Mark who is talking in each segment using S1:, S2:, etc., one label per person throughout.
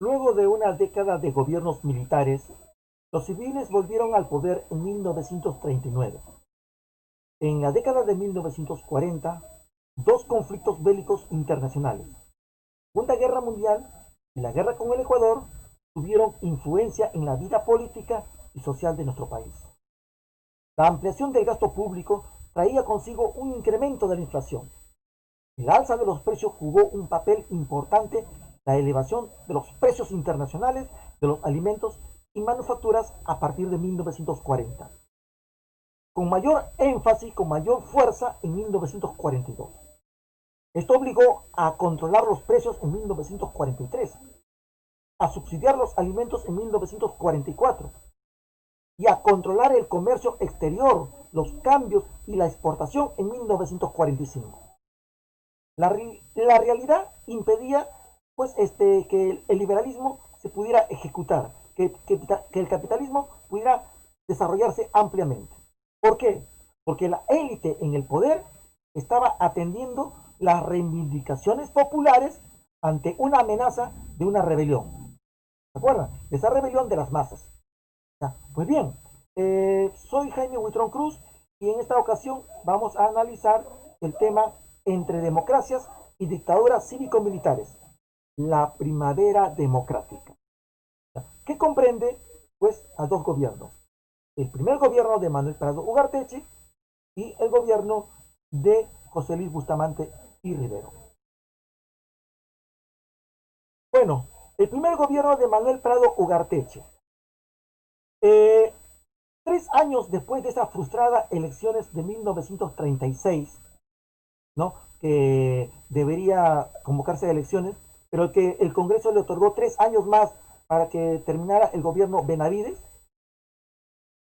S1: Luego de una década de gobiernos militares, los civiles volvieron al poder en 1939. En la década de 1940, dos conflictos bélicos internacionales, Segunda Guerra Mundial y la guerra con el Ecuador, tuvieron influencia en la vida política y social de nuestro país. La ampliación del gasto público traía consigo un incremento de la inflación. El alza de los precios jugó un papel importante en la elevación de los precios internacionales de los alimentos y manufacturas a partir de 1940, con mayor énfasis, con mayor fuerza en 1942. Esto obligó a controlar los precios en 1943, a subsidiar los alimentos en 1944 y a controlar el comercio exterior, los cambios y la exportación en 1945. La realidad impedía pues, que el liberalismo se pudiera ejecutar, que el capitalismo pudiera desarrollarse ampliamente. ¿Por qué? Porque la élite en el poder estaba atendiendo las reivindicaciones populares ante una amenaza de una rebelión. ¿Se acuerdan? Esa rebelión de las masas. Pues bien, soy Jaime Huitrón Cruz y en esta ocasión vamos a analizar el tema entre democracias y dictaduras cívico-militares, la primavera democrática, que comprende pues a dos gobiernos. El primer gobierno de Manuel Prado Ugarteche y el gobierno de José Luis Bustamante y Rivero. Bueno, el primer gobierno de Manuel Prado Ugarteche. 3 años después de esas frustradas elecciones de 1936, ¿no? Que debería convocarse a elecciones, pero que el Congreso le otorgó 3 años más para que terminara el gobierno Benavides,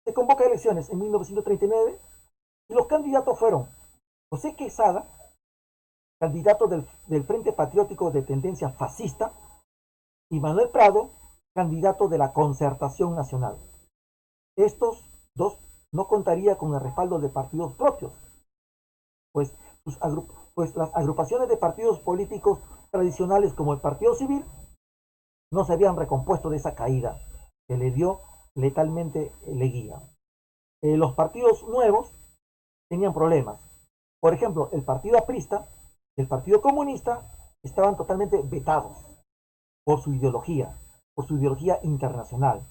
S1: se convoca a elecciones en 1939 y los candidatos fueron José Quesada, candidato del Frente Patriótico de tendencia fascista, y Manuel Prado, candidato de la Concertación Nacional. Estos dos no contarían con el respaldo de partidos propios, pues, pues las agrupaciones de partidos políticos tradicionales como el Partido Civil no se habían recompuesto de esa caída que le dio letalmente Leguía. Los partidos nuevos tenían problemas. Por ejemplo, el Partido Aprista, el Partido Comunista, estaban totalmente vetados por su ideología internacional.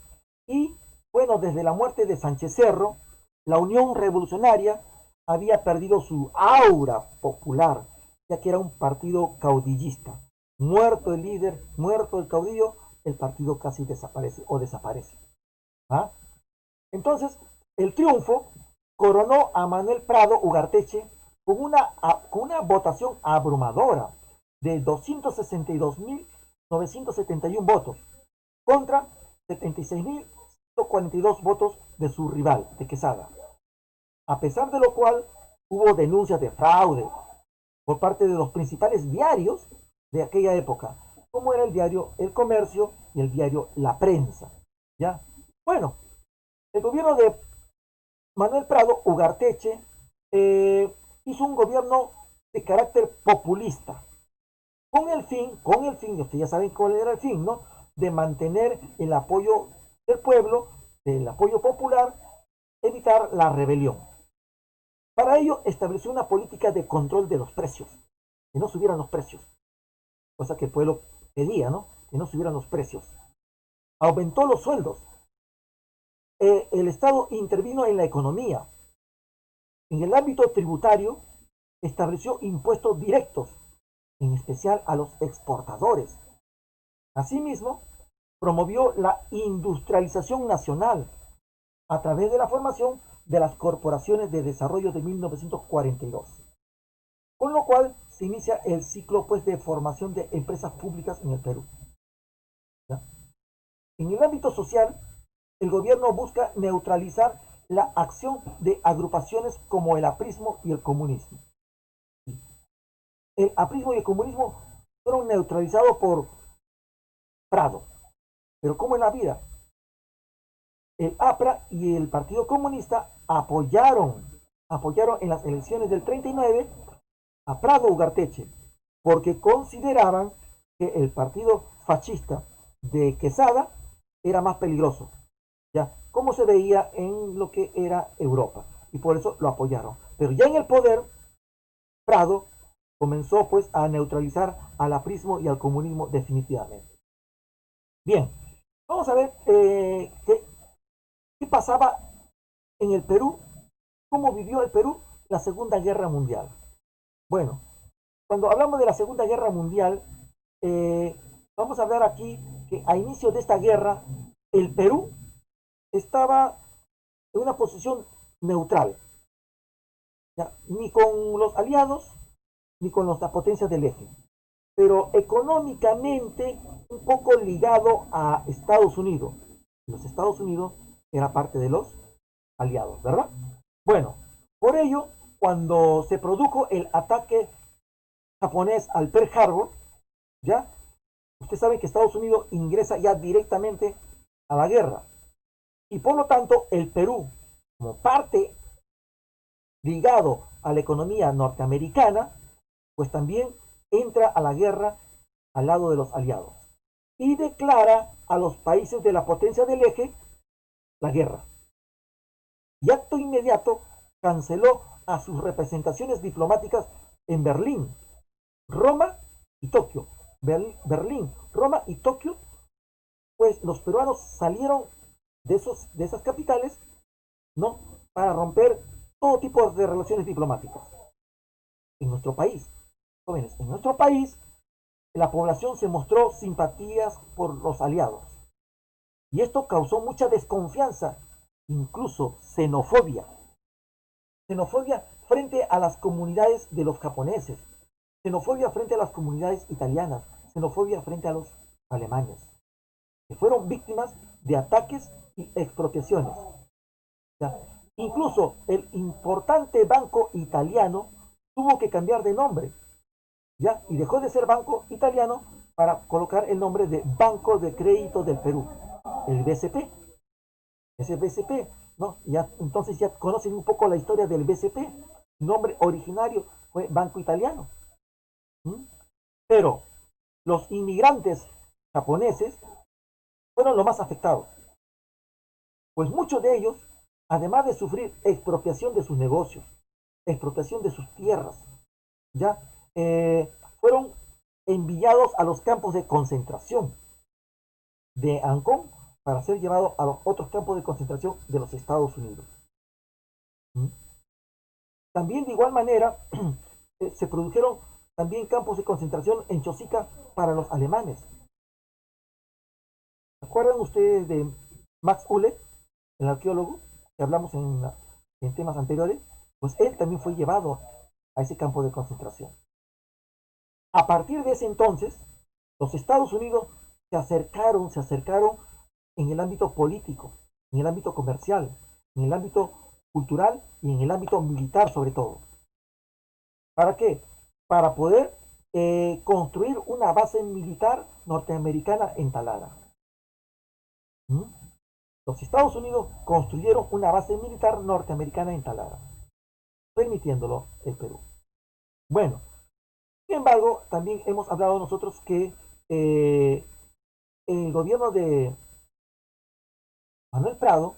S1: Y bueno, desde la muerte de Sánchez Cerro, la Unión Revolucionaria había perdido su aura popular, ya que era un partido caudillista. Muerto el líder, muerto el caudillo, el partido casi desaparece o desaparece. ¿Ah? Entonces, el triunfo coronó a Manuel Prado Ugarteche con una votación abrumadora de 262.971 votos contra 76.142 votos de su rival, de Quesada. A pesar de lo cual hubo denuncias de fraude por parte de los principales diarios de aquella época, como era el diario El Comercio y el diario La Prensa. ¿Ya? Bueno, el gobierno de Manuel Prado Ugarteche hizo un gobierno de carácter populista, con el fin, ustedes ya saben cuál era el fin, ¿no? De mantener el apoyo del pueblo, el apoyo popular, evitar la rebelión. Para ello estableció una política de control de los precios, que no subieran los precios, cosa que el pueblo pedía, ¿no? Que no subieran los precios. Aumentó los sueldos. El Estado intervino en la economía. En el ámbito tributario, estableció impuestos directos, en especial a los exportadores. Asimismo, promovió la industrialización nacional a través de la formación de las corporaciones de desarrollo de 1942, con lo cual se inicia el ciclo pues, de formación de empresas públicas en el Perú. ¿Ya? En el ámbito social, el gobierno busca neutralizar la acción de agrupaciones como el aprismo y el comunismo. El aprismo y el comunismo fueron neutralizados por Prado. Pero ¿cómo es la vida? El APRA y el Partido Comunista apoyaron en las elecciones del 39 a Prado Ugarteche, porque consideraban que el partido fascista de Quesada era más peligroso, ya, como se veía en lo que era Europa, y por eso lo apoyaron. Pero ya en el poder, Prado comenzó pues a neutralizar al aprismo y al comunismo definitivamente. Bien, vamos a ver qué pasaba en el Perú, cómo vivió el Perú la Segunda Guerra Mundial. Bueno, cuando hablamos de la Segunda Guerra Mundial, eh, vamos a hablar aquí que a inicio de esta guerra, el Perú estaba en una posición neutral, ¿ya? Ni con los aliados, ni con las potencias del eje, pero económicamente un poco ligado a Estados Unidos. Los Estados Unidos era parte de los aliados, ¿verdad? Bueno, por ello, cuando se produjo el ataque japonés al Pearl Harbor, ya, usted sabe que Estados Unidos ingresa ya directamente a la guerra. Y por lo tanto, el Perú, como parte ligado a la economía norteamericana, pues también entra a la guerra al lado de los aliados y declara a los países de la potencia del eje la guerra. Y acto inmediato canceló a sus representaciones diplomáticas en Berlín, Roma y Tokio. Berlín, Roma y Tokio, pues los peruanos salieron de esas capitales, ¿no? Para romper todo tipo de relaciones diplomáticas. En nuestro país, jóvenes, en nuestro país, la población se mostró simpatías por los aliados. Y esto causó mucha desconfianza, incluso xenofobia. Xenofobia frente a las comunidades de los japoneses, xenofobia frente a las comunidades italianas, xenofobia frente a los alemanes, que fueron víctimas de ataques y expropiaciones. ¿Ya? Incluso el importante banco italiano tuvo que cambiar de nombre, ¿ya? Y dejó de ser Banco Italiano para colocar el nombre de Banco de Crédito del Perú, el BCP. Ese BCP, ¿no? Ya, entonces ya conocen un poco la historia del BCP. Su nombre originario fue Banco Italiano. ¿Mm? Pero los inmigrantes japoneses fueron los más afectados, pues muchos de ellos, además de sufrir expropiación de sus negocios, expropiación de sus tierras, ya fueron enviados a los campos de concentración de Ancón para ser llevados a los otros campos de concentración de los Estados Unidos. ¿Mm? También de igual manera se produjeron también campos de concentración en Chosica para los alemanes. ¿Se acuerdan ustedes de Max Uhle, el arqueólogo que hablamos en temas anteriores? Pues él también fue llevado a ese campo de concentración. A partir de ese entonces, los Estados Unidos se acercaron en el ámbito político, en el ámbito comercial, en el ámbito cultural y en el ámbito militar sobre todo. ¿Para qué? Para poder construir una base militar norteamericana en Talara. ¿Mm? Los Estados Unidos construyeron una base militar norteamericana en Talara, permitiéndolo el Perú. Bueno, sin embargo, también hemos hablado nosotros que el gobierno de Manuel Prado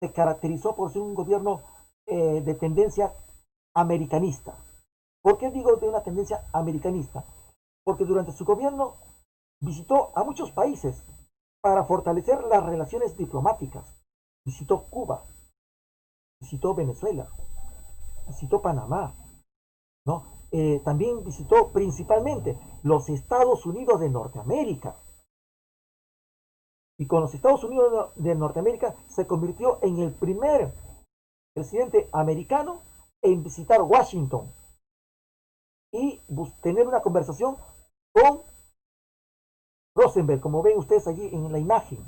S1: se caracterizó por ser un gobierno de tendencia americanista. ¿Por qué digo de una tendencia americanista? Porque durante su gobierno visitó a muchos países para fortalecer las relaciones diplomáticas. Visitó Cuba, visitó Venezuela, visitó Panamá, ¿no? También visitó principalmente los Estados Unidos de Norteamérica. Y con los Estados Unidos de Norteamérica se convirtió en el primer presidente americano en visitar Washington y tener una conversación con Roosevelt, como ven ustedes allí en la imagen,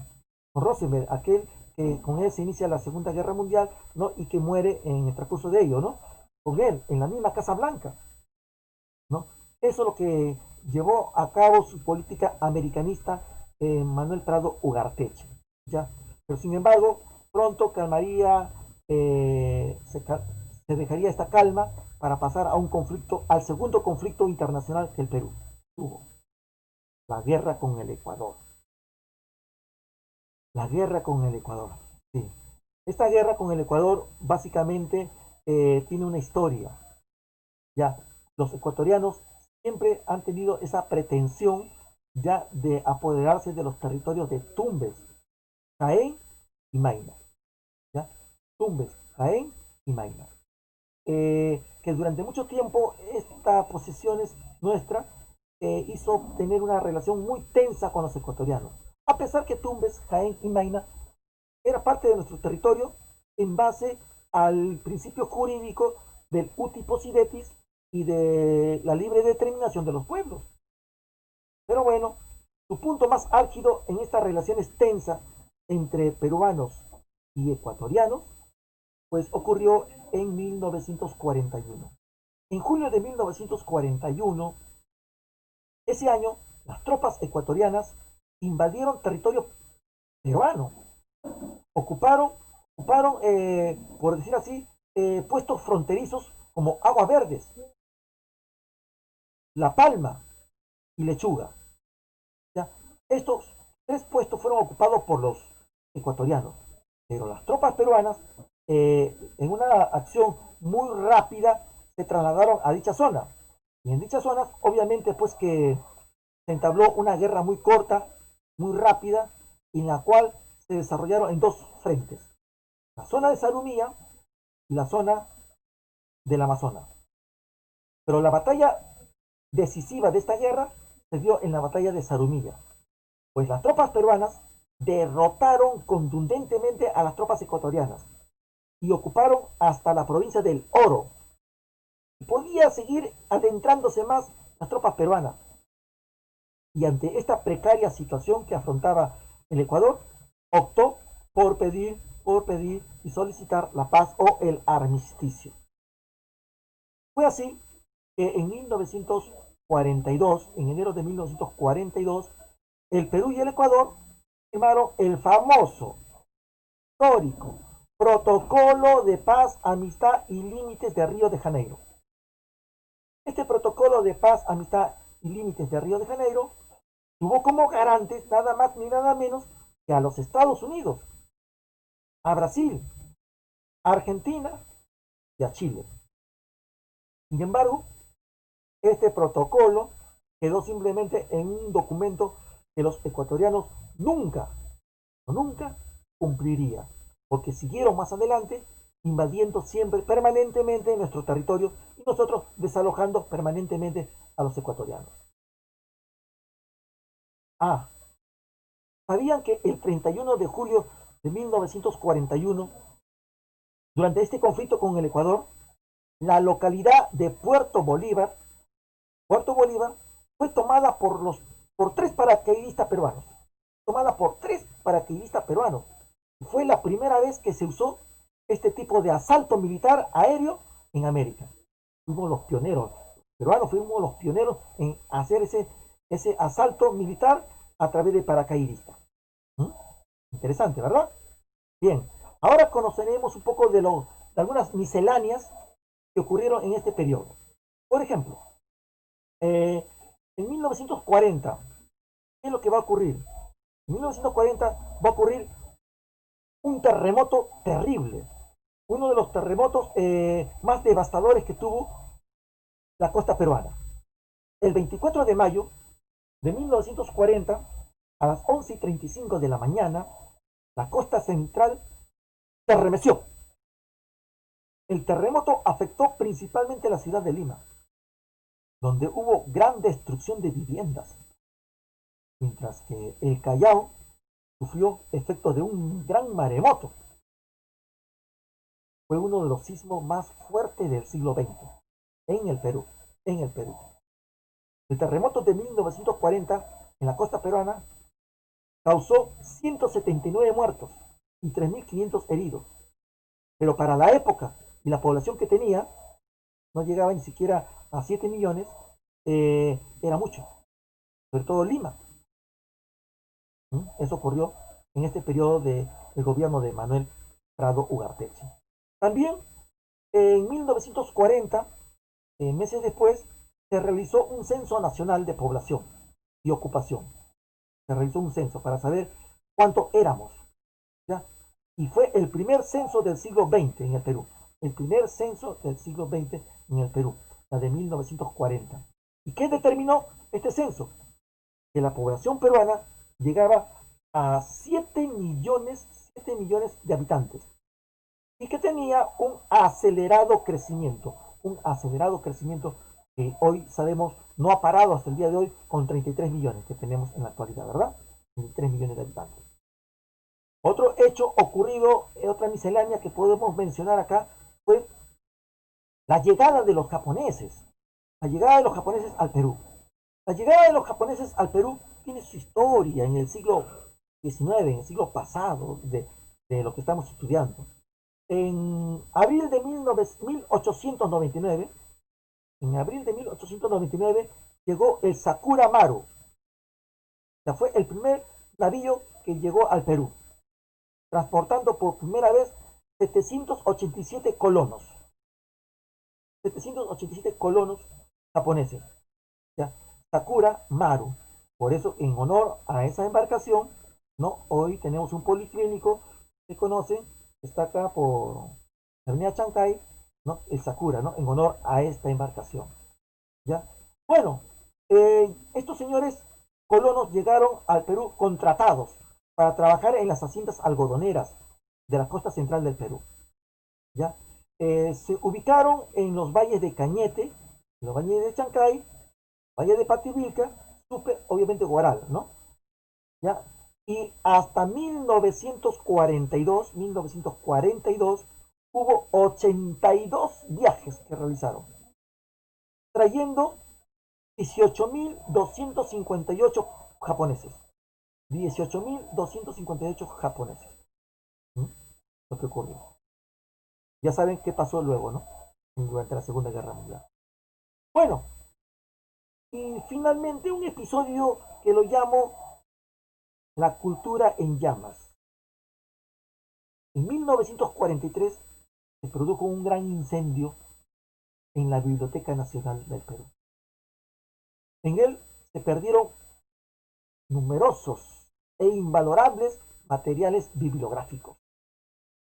S1: con Roosevelt, aquel que con él se inicia la Segunda Guerra Mundial, ¿no? Y que muere en el transcurso de ello, ¿no? Con él, en la misma Casa Blanca, ¿no? Eso es lo que llevó a cabo su política americanista Manuel Prado Ugarteche, ¿ya? Pero sin embargo, pronto calmaría, se dejaría esta calma para pasar a un conflicto, al segundo conflicto internacional que el Perú tuvo, la guerra con el Ecuador. La guerra con el Ecuador. Sí. Esta guerra con el Ecuador básicamente tiene una historia. Ya, los ecuatorianos siempre han tenido esa pretensión ya de apoderarse de los territorios de Tumbes, Jaén y Maina. ¿Ya? Tumbes, Jaén y Maina. Que durante mucho tiempo esta posesión nuestra hizo tener una relación muy tensa con los ecuatorianos. A pesar que Tumbes, Jaén y Maina era parte de nuestro territorio en base al principio jurídico del uti possidetis y de la libre determinación de los pueblos. Pero bueno, su punto más álgido en estas relaciones tensas entre peruanos y ecuatorianos, pues ocurrió en 1941. En julio de 1941, ese año, las tropas ecuatorianas invadieron territorio peruano, ocuparon, por decir así, puestos fronterizos como Aguas Verdes, La Palma y Lechuga. ¿Ya? Estos tres puestos fueron ocupados por los ecuatorianos, pero las tropas peruanas, en una acción muy rápida, se trasladaron a dicha zona. Y en dichas zonas, obviamente, pues que se entabló una guerra muy corta, muy rápida, en la cual se desarrollaron en dos frentes: la zona de Sarumía y la zona del Amazonas. Pero la batalla decisiva de esta guerra se dio en la batalla de Sarumilla, pues las tropas peruanas derrotaron contundentemente a las tropas ecuatorianas y ocuparon hasta la provincia del Oro. Y podía seguir adentrándose más las tropas peruanas. Y ante esta precaria situación que afrontaba el Ecuador, optó por pedir y solicitar la paz o el armisticio. Fue así que en 1942, en enero de 1942, el Perú y el Ecuador firmaron el famoso, histórico, Protocolo de Paz, Amistad y Límites de Río de Janeiro. Este Protocolo de Paz, Amistad y Límites de Río de Janeiro tuvo como garantes nada más ni nada menos que a los Estados Unidos, a Brasil, a Argentina y a Chile. Sin embargo, este protocolo quedó simplemente en un documento que los ecuatorianos nunca o nunca cumplirían, porque siguieron más adelante invadiendo siempre permanentemente nuestro territorio y nosotros desalojando permanentemente a los ecuatorianos. Ah, ¿sabían que el 31 de julio de 1941, durante este conflicto con el Ecuador, la localidad de Puerto Bolívar, fue tomada por tres paracaidistas peruanos? Tomada por tres paracaidistas peruanos. Fue la primera vez que se usó este tipo de asalto militar aéreo en América. Fuimos los pioneros, los peruanos fuimos los pioneros en hacer ese asalto militar a través de paracaidistas. ¿Mm? Interesante, ¿verdad? Bien, ahora conoceremos un poco de algunas misceláneas que ocurrieron en este periodo. Por ejemplo, en 1940, ¿qué es lo que va a ocurrir? En 1940 va a ocurrir un terremoto terrible, uno de los terremotos más devastadores que tuvo la costa peruana. El 24 de mayo de 1940, a las 11:35 de la mañana, la costa central se remeció. El terremoto afectó principalmente la ciudad de Lima, donde hubo gran destrucción de viviendas, mientras que el Callao sufrió efectos de un gran maremoto. Fue uno de los sismos más fuertes del siglo XX en el Perú. En el Perú. El terremoto de 1940 en la costa peruana causó 179 muertos y 3.500 heridos. Pero para la época y la población que tenía, no llegaba ni siquiera a 7 millones, era mucho. Sobre todo Lima. Eso ocurrió en este periodo del gobierno de Manuel Prado Ugarteche. También en 1940, meses después, se realizó un censo nacional de población y ocupación. Se realizó un censo para saber cuánto éramos. ¿ya? Y fue el primer censo del siglo XX en el Perú. El primer censo del siglo XX en el Perú, la de 1940. ¿Y qué determinó este censo? Que la población peruana llegaba a 7 millones de habitantes y que tenía un acelerado crecimiento que hoy sabemos no ha parado hasta el día de hoy con 33 millones que tenemos en la actualidad, ¿verdad? 33 millones de habitantes. Otro hecho ocurrido, otra miscelánea que podemos mencionar acá, fue la llegada de los japoneses. La llegada de los japoneses al Perú. La llegada de los japoneses al Perú tiene su historia en el siglo XIX, en el siglo pasado de lo que estamos estudiando. En abril de 1899, en abril de 1899 llegó el Sakura Maru. O sea, fue el primer navío que llegó al Perú, transportando por primera vez 787 colonos. 787 colonos japoneses. ¿Ya? Sakura Maru. Por eso, en honor a esa embarcación, ¿no? Hoy tenemos un policlínico que conoce, está acá por la avenida Chancay, ¿no? El Sakura, ¿no? En honor a esta embarcación. ¿Ya? Bueno, estos señores colonos llegaron al Perú contratados para trabajar en las haciendas algodoneras de la costa central del Perú. ¿Ya? Se ubicaron en los valles de Cañete, en los valles de Chancay, valle de Pativilca, Supe, obviamente Guaral, ¿no? ¿Ya? Y hasta 1942 hubo 82 viajes que realizaron, trayendo 18.258 japoneses. 18.258 japoneses. ¿Mm? Lo que ocurrió. Ya saben qué pasó luego, ¿no? Durante la Segunda Guerra Mundial. Bueno, y finalmente un episodio que lo llamo La cultura en llamas. En 1943 se produjo un gran incendio en la Biblioteca Nacional del Perú. En él se perdieron numerosos e invalorables materiales bibliográficos.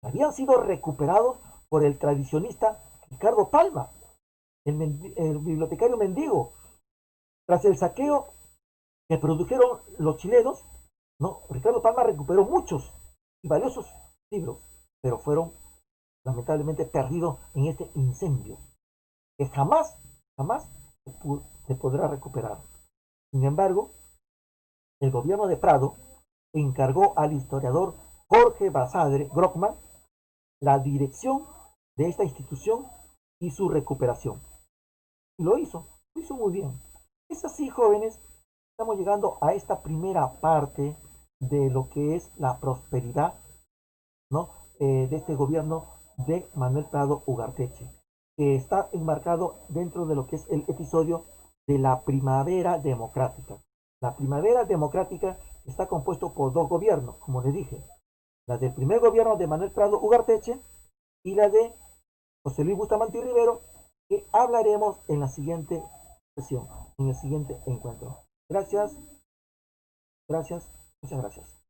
S1: Habían sido recuperados por el tradicionista Ricardo Palma, el bibliotecario mendigo. Tras el saqueo que produjeron los chilenos, ¿no? Ricardo Palma recuperó muchos y valiosos libros, pero fueron lamentablemente perdidos en este incendio, que jamás se podrá recuperar. Sin embargo, el gobierno de Prado encargó al historiador Jorge Basadre Grockman la dirección de esta institución y su recuperación. Y lo hizo muy bien. Es así, jóvenes, estamos llegando a esta primera parte de lo que es la prosperidad, ¿no? De este gobierno de Manuel Prado Ugarteche, que está enmarcado dentro de lo que es el episodio de la primavera democrática. La primavera democrática está compuesto por dos gobiernos, como les dije, la del primer gobierno de Manuel Prado Ugarteche y la de José Luis Bustamante y Rivero, que hablaremos en la siguiente sesión, en el siguiente encuentro. Gracias, muchas gracias.